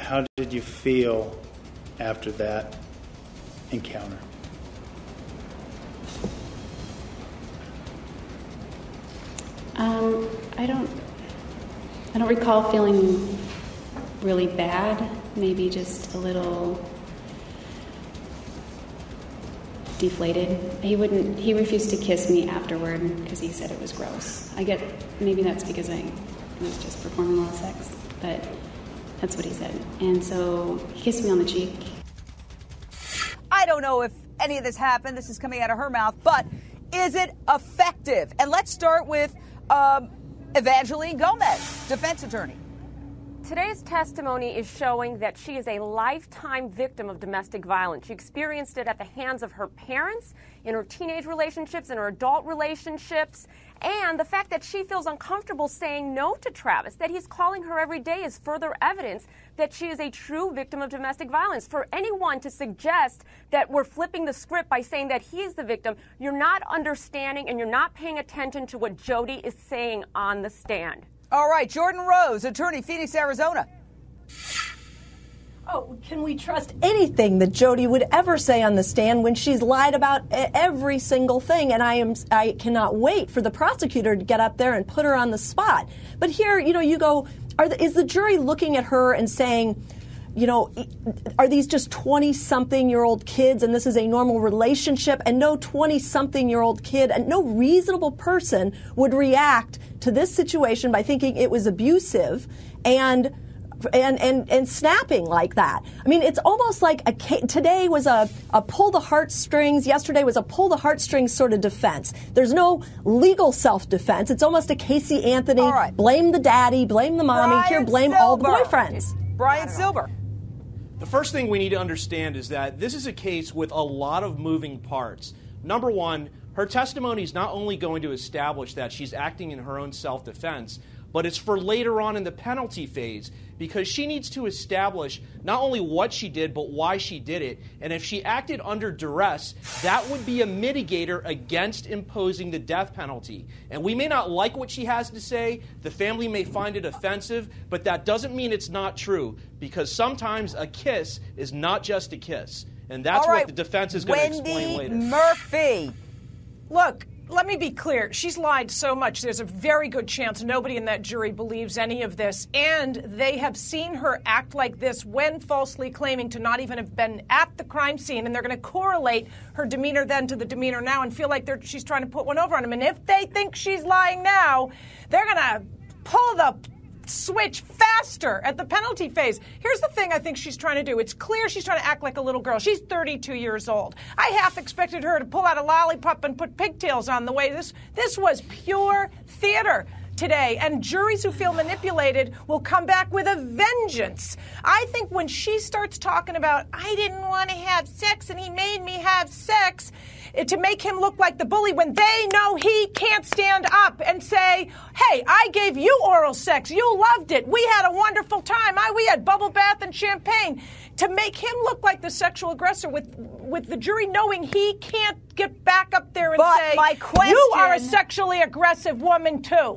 How did you feel after that encounter? I don't recall feeling really bad. Maybe just a little deflated. He refused to kiss me afterward because he said it was gross. Maybe that's because I was just performing oral sex, but that's what he said. And so he kissed me on the cheek. I don't know if any of this happened. This is coming out of her mouth, but is it effective? And let's start with Evangeline Gomez, defense attorney. Today's testimony is showing that she is a lifetime victim of domestic violence. She experienced it at the hands of her parents, in her teenage relationships, in her adult relationships, and the fact that she feels uncomfortable saying no to Travis, that he's calling her every day, is further evidence that she is a true victim of domestic violence. For anyone to suggest that we're flipping the script by saying that he's the victim, you're not understanding and you're not paying attention to what Jodi is saying on the stand. All right, Jordan Rose, attorney, Phoenix, Arizona. Oh, can we trust anything that Jodi would ever say on the stand when she's lied about every single thing? And I cannot wait for the prosecutor to get up there and put her on the spot. But here, you go, is the jury looking at her and saying, are these just 20-something-year-old kids and this is a normal relationship? And no 20-something-year-old kid and no reasonable person would react to this situation by thinking it was abusive and snapping like that. I mean, it's almost like today was a pull the heartstrings. Yesterday was a pull the heartstrings sort of defense. There's no legal self-defense. It's almost a Casey Anthony. All right. Blame the daddy, blame the mommy. Brian Here, blame Silver. all the boyfriends. Brian Silver. The first thing we need to understand is that this is a case with a lot of moving parts. Number one, her testimony is not only going to establish that she's acting in her own self-defense, but it's for later on in the penalty phase because she needs to establish not only what she did, but why she did it. And if she acted under duress, that would be a mitigator against imposing the death penalty. And we may not like what she has to say. The family may find it offensive, but that doesn't mean it's not true because sometimes a kiss is not just a kiss. And that's what the defense is going to explain later. Wendy Murphy. Look, let me be clear. She's lied so much. There's a very good chance nobody in that jury believes any of this. And they have seen her act like this when falsely claiming to not even have been at the crime scene. And they're going to correlate her demeanor then to the demeanor now and feel like she's trying to put one over on him. And if they think she's lying now, they're going to pull the switch faster at the penalty phase. Here's the thing I think she's trying to do. It's clear she's trying to act like a little girl. She's 32 years old. I half expected her to pull out a lollipop and put pigtails on the way. This was pure theater today, and juries who feel manipulated will come back with a vengeance. I think when she starts talking about, I didn't want to have sex and he made me have sex, to make him look like the bully when they know he can't stand up and say, hey, I gave you oral sex. You loved it. We had a wonderful time. We had bubble bath and champagne. To make him look like the sexual aggressor with the jury knowing he can't get back up there and say, you are a sexually aggressive woman too.